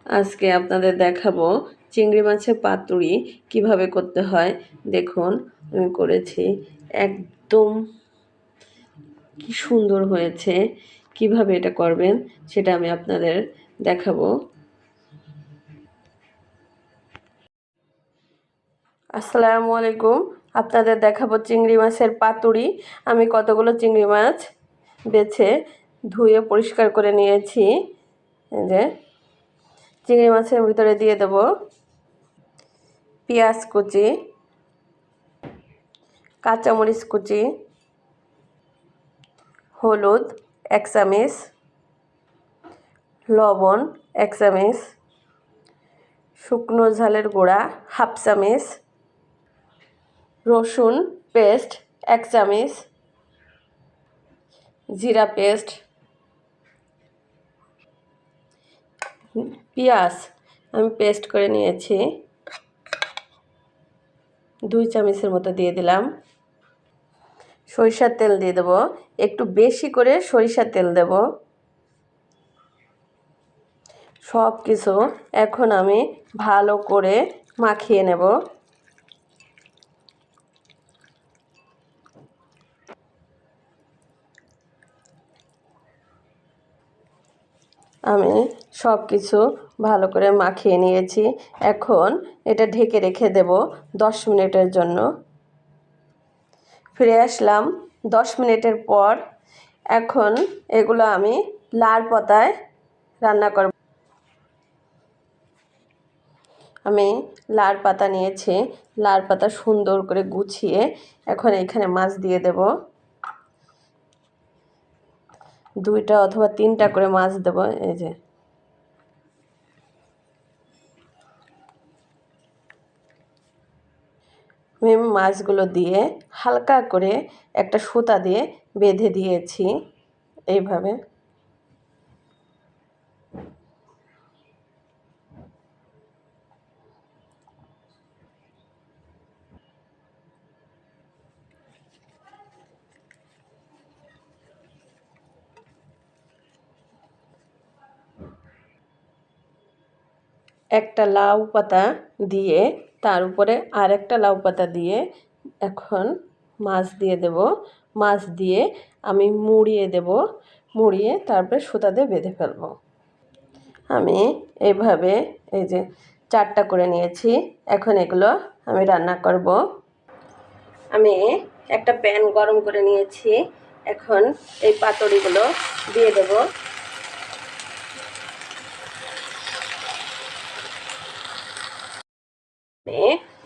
আজকে আপনাদের দেখাবো চিংড়ি মাছের পাতুরি কিভাবে করতে হয়। দেখুন আমি করেছি, একদম কি সুন্দর হয়েছে। কিভাবে এটা করবেন সেটা আমি আপনাদের দেখাবো। আসসালামু আলাইকুম। আপনাদের দেখাবো চিংড়ি মাছের পাতুরি। আমি কতগুলো চিংড়ি মাছ বেছে ধুয়ে পরিষ্কার করে নিয়েছি। এই যে চিংড়ি মাছের ভিতরে দিয়ে দেব পেঁয়াজ কুচি, কাঁচামরিচ কুচি, হলুদ 1 চামচ, লবণ 1 চামচ, শুকনো ঝালের গুঁড়া 1/2 চামচ, রসুন পেস্ট 1 চামচ, জিরা পেস্ট, পেঁয়াজ আমি পেস্ট করে নিয়েছি 2 চামচের মতো দিয়ে দিলাম। সরিষার তেল দিয়ে দেব, একটু বেশি করে সরিষার তেল দেব। সব কিছু এখন আমি ভালো করে মাখিয়ে নেব। আমি সব কিছু ভালো করে মাখিয়ে নিয়েছি। এখন এটা ঢেকে রেখে দেব 10 মিনিটের জন্য। ফিরে আসলাম 10 মিনিটের পর। এখন এগুলো আমি লাল পাতায় রান্না করব। আমি লাল পাতা নিয়েছি, লাল পাতা সুন্দর করে গুছিয়ে এখন এখানে মাছ দিয়ে দেব। 2টা অথবা 3টা করে মাছ দেব। এই যে আমি মাছগুলো দিয়ে হালকা করে একটা সুতা দিয়ে বেঁধে দিয়েছি এইভাবে। একটা লাউ পাতা দিয়ে তার উপরে আরেকটা লাউ পাতা দিয়ে এখন মাছ দিয়ে দেব। মাছ দিয়ে আমি মুড়িয়ে দেব, মুড়িয়ে তারপরে সুতা দিয়ে বেঁধে ফেলব। আমি এইভাবে এই যে 4টা করে নিয়েছি। এখন এগুলো আমি রান্না করব। আমি একটা প্যান গরম করে নিয়েছি। এখন এই পাতুরিগুলো দিয়ে দেব।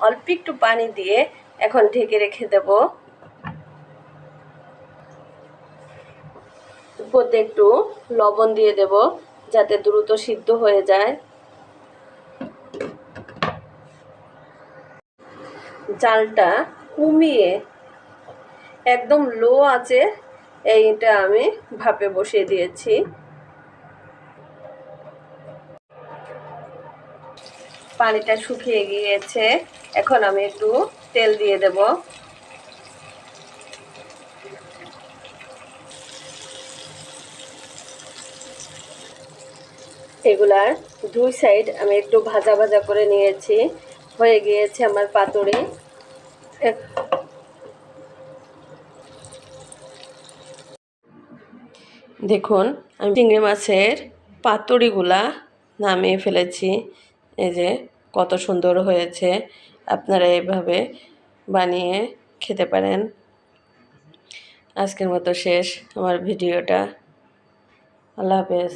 অল্প একটু পানি দিয়ে এখন ঢেকে রেখে দেব। উপরে একটু লবণ দিয়ে দেব যাতে দ্রুত সিদ্ধ হয়ে যায়। জালটা কমিয়ে একদম লো আঁচে এইটা আমি ভাপে বসিয়ে দিয়েছি। পানিটা শুকিয়ে গিয়েছে। এখন আমি একটু তেল দিয়ে দেব। এগুলার 2 সাইড আমি একটু ভাজা ভাজা করে নিয়েছি। হয়ে গিয়েছে আমার পাতুরি। দেখুন আমি চিংড়ি মাছের পাতুরিগুলা নামিয়ে ফেলেছি। এই যে কত সুন্দর হয়েছে। আপনারা এভাবে বানিয়ে খেতে পারেন। আজকের মতো শেষ আমার ভিডিওটা। আল্লাহ হাফেজ।